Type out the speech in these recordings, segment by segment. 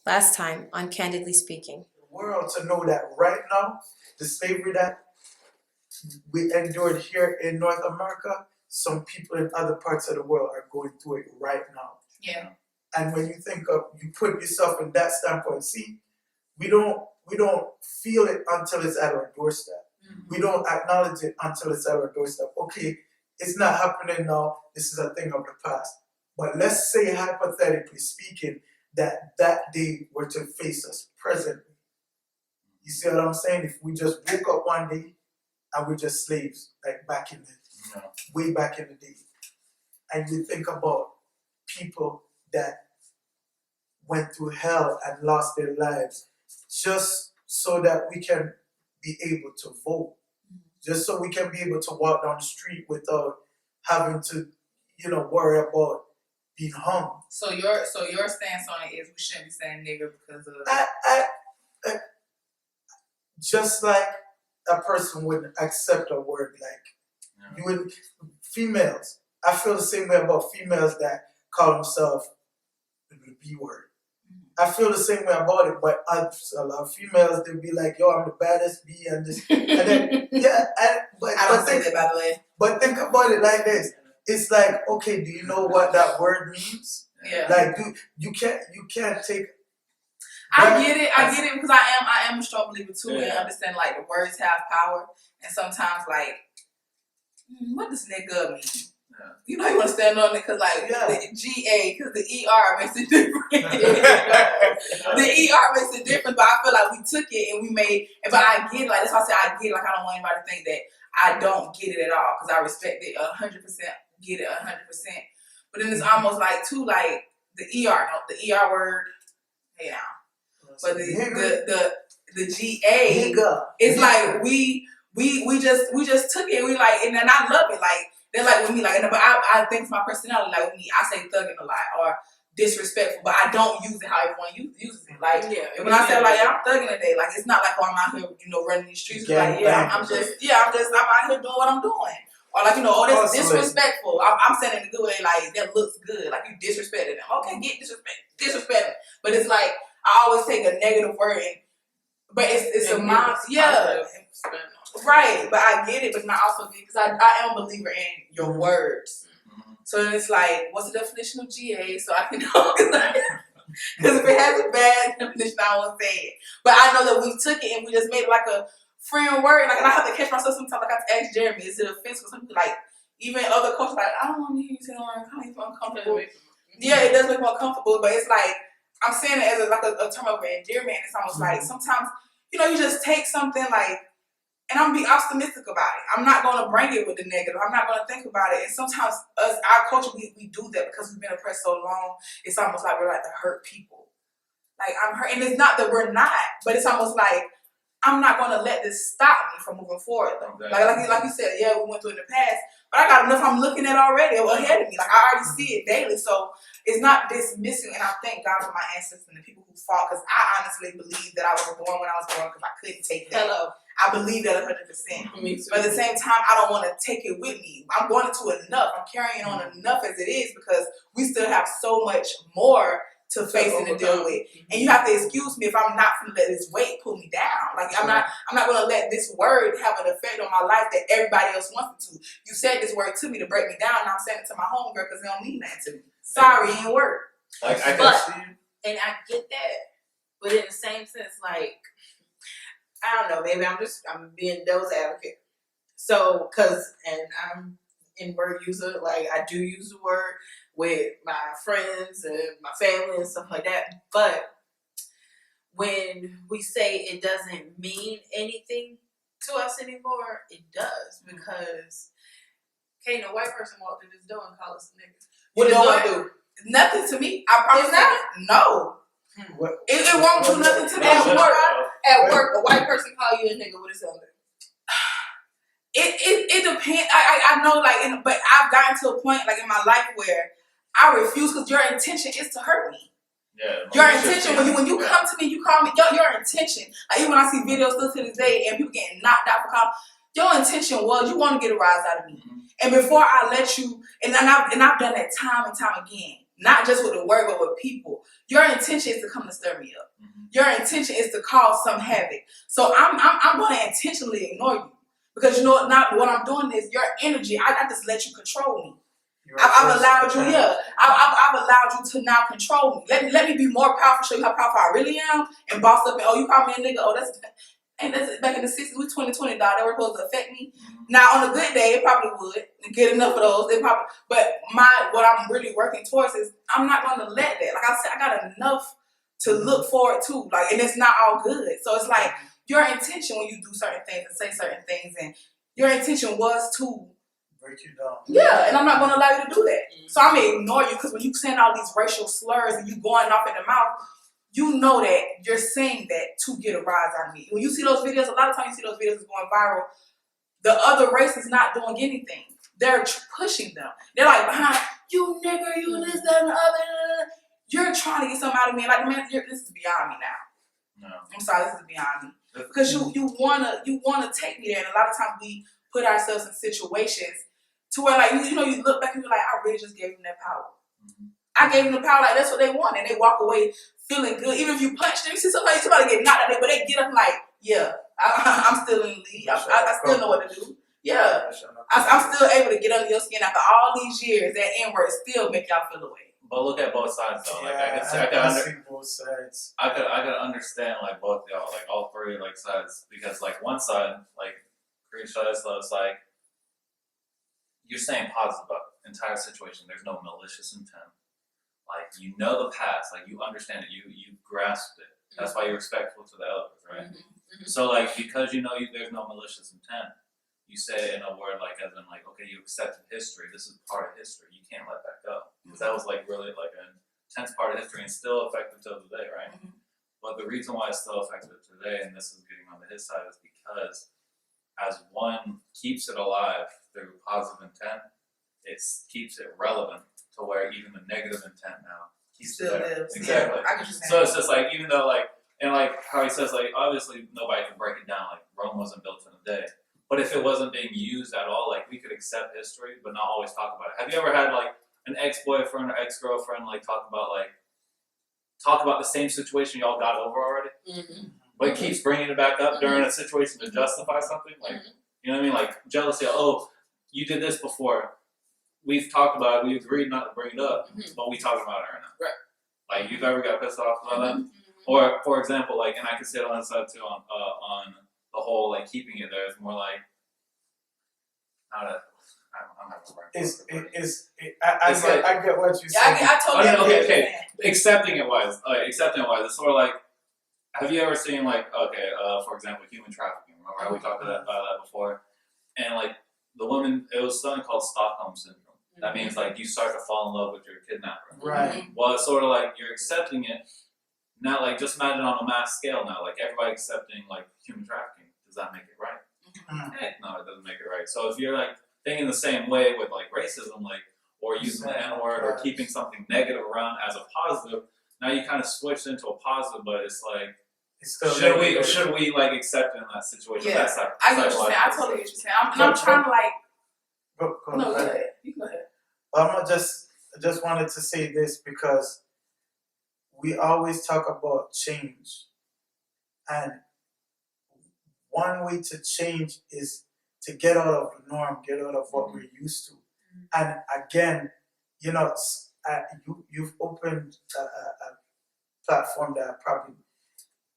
Last time on Candidly Speaking. The world to know that right now, the slavery that we endured here in North America, some people in other parts of the world are going through it right now. Yeah. And when you think of, you put yourself in that standpoint, see, we don't feel it until it's at our doorstep. Mm-hmm. We don't acknowledge it until it's at our doorstep. Okay, it's not happening now. This is a thing of the past. But let's say, hypothetically speaking, that day were to face us presently. You see what I'm saying? If we just woke up one day and we're just slaves, like back in the way back in the day, and you think about people that went through hell and lost their lives just so that we can be able to vote, just so we can be able to walk down the street without having to, worry about being hung. So your stance on it is we shouldn't be saying nigger because of I just like a person would accept a word like you would females. I feel the same way about females that call themselves the B word. I feel the same way about it, but a lot of females, they'll be like, yo, I'm the baddest B and this. And then, but I don't say that, by the way. But think about it like this. It's like, okay, do you know what that word means? Yeah. Like, you can't take... I get it, because I am a strong believer, too, and understand, like, the words have power, and sometimes, like, what does nigga mean? You know you want to stand on it because, like, the G-A, because the E-R makes it different. The E-R makes it different, but I feel like we took it and we made, but I get it. Like, that's why I say I get it. Like, I don't want anybody to think that I don't get it at all because I respect it 100%, get it 100%. But then it's almost like, too, like, the E-R, the E-R word, hey, now. But the G-A, it's like we just took it. We like, and then I love it. Like, they're like with me, like, but I think it's my personality. Like with me, I say thugging a lot or disrespectful, but I don't use it how everyone uses it. Like when I say like, I'm thugging today, like it's not like I'm out here, running these streets. Like I'm out here doing what I'm doing. Or like, oh, that's disrespectful. I'm saying it in a good way, like that looks good. Like you disrespected them. Okay, get disrespect. But it's like I always take a negative word, but it's a mind, right. But I get it, but I also get because I am a believer in your words. So then it's like, what's the definition of GA? So I can know because if it has a bad definition, I won't say it. But I know that we took it and we just made it like a friend word. Like, and I have to catch myself sometimes. Like I ask Jeremy, is it offensive? Some people like even other cultures like I don't want to hear you say no, I'm kind of uncomfortable. Yeah, it does make me uncomfortable, but it's like I'm saying it as a term of endearment. It's almost like sometimes you just take something like. And I'm gonna be optimistic about it. I'm not gonna bring it with the negative. I'm not gonna think about it. And sometimes our culture, we do that because we've been oppressed so long. It's almost like we're like to hurt people. Like I'm hurt, and it's not that we're not, but it's almost like I'm not gonna let this stop me from moving forward. Though. Exactly. Like you said, we went through it in the past, but I got enough I'm looking at already ahead of me. Like I already see it daily, so it's not dismissing. And I thank God for my ancestors and the people who fought, because I honestly believe that I was born when I was born because I couldn't take that. I believe that 100%. Me too. But at the same time, I don't want to take it with me. I'm going into enough. I'm carrying on enough as it is because we still have so much more to face and to deal with. And you have to excuse me if I'm not going to let this weight pull me down. Like I'm not going to let this word have an effect on my life that everybody else wants it to. You said this word to me to break me down, and I'm saying it to my homegirl because they don't mean that to me. Sorry, it ain't work. I can see you. And I get that, but in the same sense, like. I don't know, maybe I'm being devil's advocate. So, and I'm in word user, like I do use the word with my friends and my family and stuff like that. But when we say it doesn't mean anything to us anymore, it does because can't no white person walk through this door and call us a nigga. What is it gonna do? Nothing to me. I promise not. No. It won't do nothing to me at work. A white person call you a nigga, what is it? It depends. I know, like, but I've gotten to a point, like, in my life where I refuse because your intention is to hurt me. Yeah. Your intention when you come to me, you call me. Your intention, like even when I see videos still to this day and people getting knocked out for calling, your intention was you want to get a rise out of me. Mm-hmm. And before I let you, and I've done that time and time again. Not just with the word, but with people. your intention is to come to stir me up. Your intention is to cause some havoc. So I'm going to intentionally ignore you because you know what? Not what I'm doing is your energy. I just let you control me. I've allowed you, I've allowed you to now control me. Let me be more powerful, show you how powerful I really am, and boss up and you call me a nigga. Oh, that's back in the 60s. We 2020, dog. That were supposed to affect me. Now on a good day, it probably would get enough of those. It probably, but what I'm really working towards is I'm not going to let that. Like I said, I got enough to look forward to. Like, and it's not all good. So it's like your intention when you do certain things and say certain things, and your intention was to break you down. Yeah, and I'm not going to allow you to do that. So I'm going to ignore you because when you saying all these racial slurs and you going off in the mouth, you know that you're saying that to get a rise out of me. When you see those videos, a lot of times you see those videos going viral, the other race is not doing anything. They're pushing them. They're like, behind, you nigger, you this, that, and the other. You're trying to get something out of me. Like, man, this is beyond me now. No. I'm sorry, this is beyond me. Because you wanna take me there, and a lot of times we put ourselves in situations to where, like, you look back and you're like, I really just gave them that power. I gave them the power, like, that's what they want, and they walk away feeling good. Even if you punch them, you see somebody get knocked out there, but they get up like, yeah, I'm still in the lead. I still know what to do. Yeah. I'm still able to get under your skin after all these years. That N-word still make y'all feel away. But look at both sides though. Like I see both sides. I could understand like both y'all, like all three like sides, because like one side, like Krisha, it's like you're saying positive about the entire situation. There's no malicious intent. Like you know the past, like you understand it, you grasped it. That's why you're respectful to the elders, right? So like because you know there's no malicious intent, you say it in a word like as in like, okay, you accepted history. This is part of history. You can't let that go. Because that was like really like an intense part of history and still effective till today, right? But the reason why it's still effective today, and this is getting onto his side, is because as one keeps it alive through positive intent, it keeps it relevant to where even the negative intent now keeps Still it there. lives. Exactly. Yeah, I get you saying. So it's just like, even though like, and like how he says like, obviously nobody can break it down, like Rome wasn't built in a day. But if it wasn't being used at all, like we could accept history, but not always talk about it. Have you ever had like an ex-boyfriend or ex-girlfriend like talk about the same situation y'all got over already? But it keeps bringing it back up during a situation to justify something? Like, you know what I mean? Like jealousy, oh, you did this before. We've talked about it, we agreed not to bring it up, but we talking about it right now. Right. Like you've ever got pissed off about that? Or for example, like, and I can say it on the side too, on the whole like keeping it there is more like I'm having a I get what you Yeah, said. I totally get what you're saying. accepting it wise, it's sort of like, have you ever seen like, okay, for example, human trafficking? Remember how we talked about that before? And like the woman, it was something called Stockholm syndrome. That means like you start to fall in love with your kidnapper. Right. Well, it's sort of like you're accepting it. Now, like, just imagine on a mass scale now, like, everybody accepting, like, human trafficking. Does that make it right? Heck no, it doesn't make it right. So if you're, like, thinking the same way with, like, racism, like, or using the N-word or keeping something negative around as a positive, now you kind of switched into a positive, but it's like, should we, like, accept it in that situation? Yeah, That's like, I get what you're saying. I totally get what you're saying. I'm trying to, like, no, go ahead. You go ahead. I just wanted to say this because we always talk about change, and one way to change is to get out of the norm, get out of what we're used to. And again, you've opened a platform that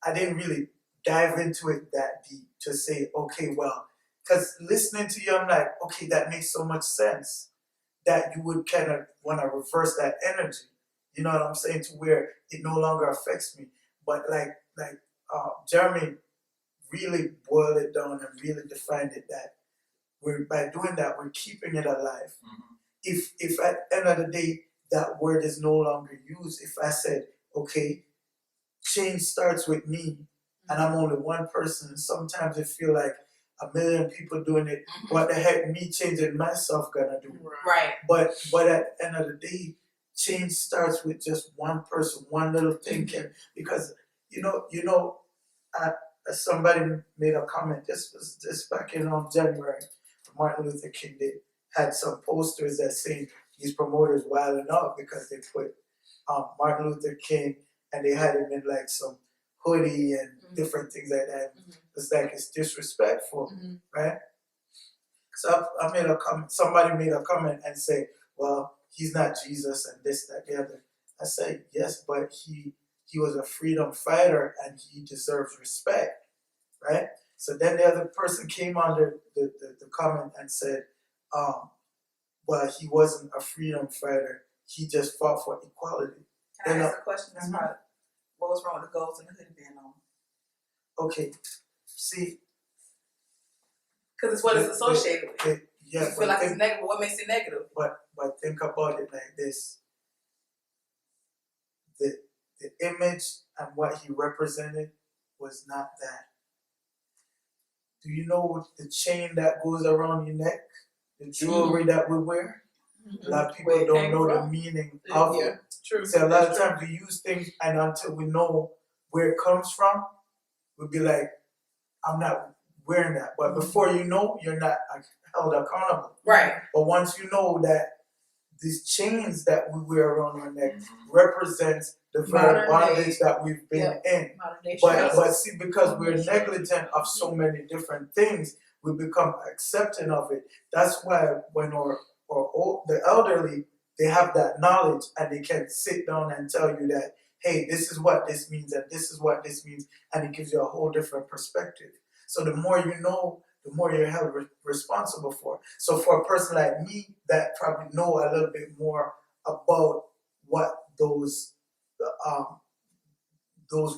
I didn't really dive into it that deep to say, okay, well, because listening to you, I'm like, okay, that makes so much sense that you would kind of want to reverse that energy. You know what I'm saying? To where it no longer affects me. But like Jeremy really boiled it down and really defined it that by doing that, we're keeping it alive. If at the end of the day, that word is no longer used, if I said, okay, change starts with me and I'm only one person, sometimes it feel like a million people doing it. What the heck me changing myself gonna do? Right. But at the end of the day, change starts with just one person, one little thing because somebody made a comment. This was just back in January. Martin Luther King had some posters that say these promoters wilding out because they put Martin Luther King and they had him in like some hoodie and different things like that. It's like it's disrespectful, right? So I made a comment. Somebody made a comment and say, "Well, he's not Jesus and this, that, the other." I said, "Yes, but he was a freedom fighter and he deserves respect, right?" So then the other person came under the comment and said, "Well, he wasn't a freedom fighter. He just fought for equality." Can I ask a question? That's part. What was wrong with the goals and the hoodie being on? Okay, see. Because it's what it's associated with. Yeah, you feel like it's negative, but what makes it negative? But think about it like this. The image and what he represented was not that. Do you know the chain that goes around your neck? The jewelry that we wear? A lot of people don't know the meaning of it. True. So a lot of times we use things and until we know where it comes from, we'll be like, I'm not wearing that. But before you know, you're not held accountable. Right. But once you know that these chains that we wear around our neck represents the very bondage that we've been in. But see, because we're negligent of so many different things, we become accepting of it. That's why when the elderly, they have that knowledge and they can sit down and tell you that, hey, this is what this means and this is what this means, and it gives you a whole different perspective. So the more you know, the more you're held responsible for. So for a person like me that probably know a little bit more about what those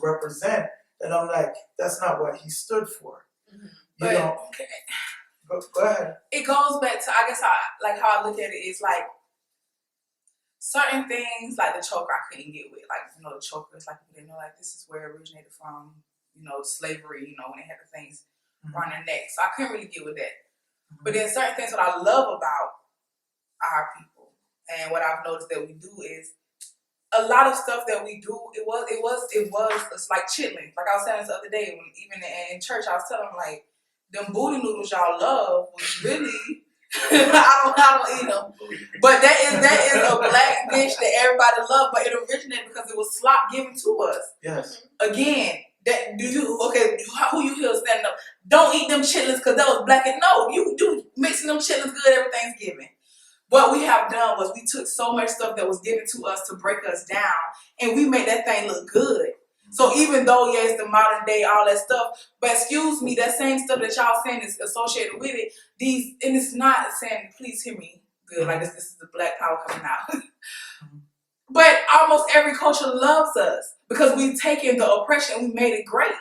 represent, then I'm like, that's not what he stood for. You know? Go ahead. It goes back to, I guess, how I look at it is like certain things, like the choker I couldn't get with. Like, you know, the choker is like, you know, like this is where it originated from, you know, slavery, you know, when they had the things around their neck. So I couldn't really get with that. But then certain things what I love about our people and what I've noticed that we do is a lot of stuff that we do, it's like chitlins. Like I was saying this the other day, when even in church, I was telling them, like, them booty noodles y'all love was really, I don't eat them. But that is a black dish that everybody loves, but it originated because it was slop given to us. Yes. Again, who you hear standing up? Don't eat them chitlins because that was black. And no, you mixing them chitlins good every Thanksgiving. What we have done was we took so much stuff that was given to us to break us down, and we made that thing look good. So even though, yeah, it's the modern day, all that stuff, but excuse me, that same stuff that y'all saying is associated with it, and it's not saying, please hear me good, like this is the black power coming out. But almost every culture loves us because we've taken the oppression and we made it great.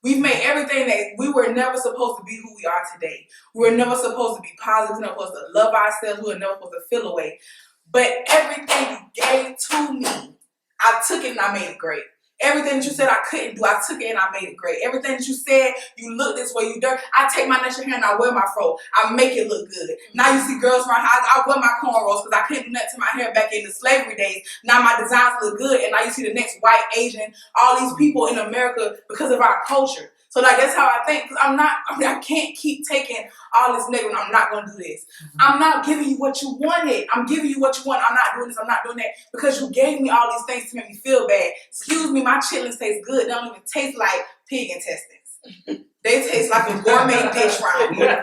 We've made everything that we were never supposed to be who we are today. We were never supposed to be positive. We were never supposed to love ourselves. We were never supposed to feel away. But everything you gave to me, I took it and I made it great. Everything that you said I couldn't do, I took it and I made it great. Everything that you said, you look this way, you dirt. I take my natural hair and I wear my fro. I make it look good. Now you see girls around here, I wear my cornrows because I couldn't do nothing to my hair back in the slavery days. Now my designs look good, and now you see the next white, Asian, all these people in America because of our culture. So like that's how I think. Because I can't keep taking all this negative. I'm not gonna do this. I'm not giving you what you wanted. I'm giving you what you want. I'm not doing this. I'm not doing that because you gave me all these things to make me feel bad. Excuse me, my chitlins taste good. They don't even taste like pig intestines. They taste like a gourmet dish around here.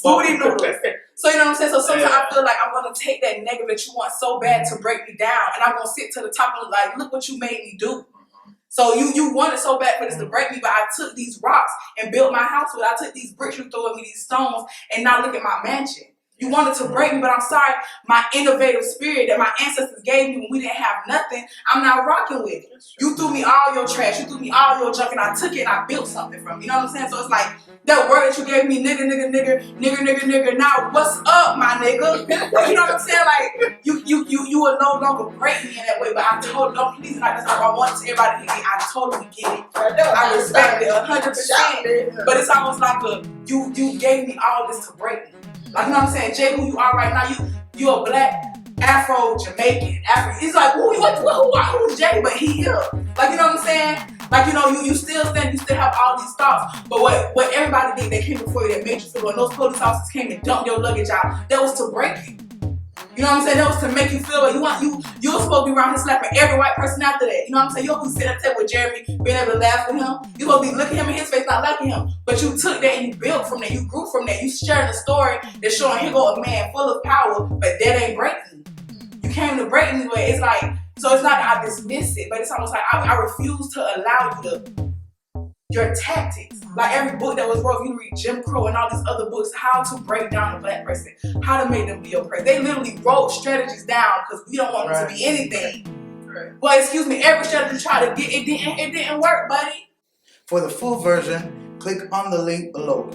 Booty noodles. So you know what I'm saying? So sometimes I feel like I'm gonna take that negative that you want so bad to break me down, and I'm gonna sit to the top and like, look what you made me do. So you wanted so bad for this to break me, but I took these rocks and built my house with. I took these bricks you threw at me, these stones, and now look at my mansion. You wanted to break me, but I'm sorry, my innovative spirit that my ancestors gave me when we didn't have nothing, I'm not rocking with it. You threw me all your trash, you threw me all your junk, and I took it and I built something from it. You know what I'm saying? So it's like that word that you gave me, nigga, now what's up, my nigga? You know what I'm saying? Like, you will no longer break me in that way, but I totally, don't please, like, that's how I want everybody to get it. I totally get it. I respect it 100%, but it's almost like you gave me all this to break me. Like, you know what I'm saying? Jay, who you are right now, you a black Afro-Jamaican. It's like, who's Jay? But he here. Like, you know what I'm saying? Like, you know, you still stand, you still have all these thoughts. But what everybody did that came before you that made you feel, when those police officers came and dumped your luggage out, that was to break you. You know what I'm saying? That was to make you feel like you were supposed to be around here slapping every white person after that. You know what I'm saying? You're supposed to sit at the table with Jeremy, being able to laugh with him. You're supposed to be looking him in his face, not liking him. But you took that and you built from that. You grew from that. You shared a story that's showing here go a man full of power, but that ain't breaking. You came to break me, but it's like, so it's not that I dismiss it, but it's almost like I refuse to allow you to, your tactics. Like every book that was wrote, you read Jim Crow and all these other books, how to break down a black person, how to make them be oppressed. They literally wrote strategies down because we don't want them to be anything. Right. Well, excuse me, every strategy tried to get, it didn't work, buddy. For the full version, click on the link below.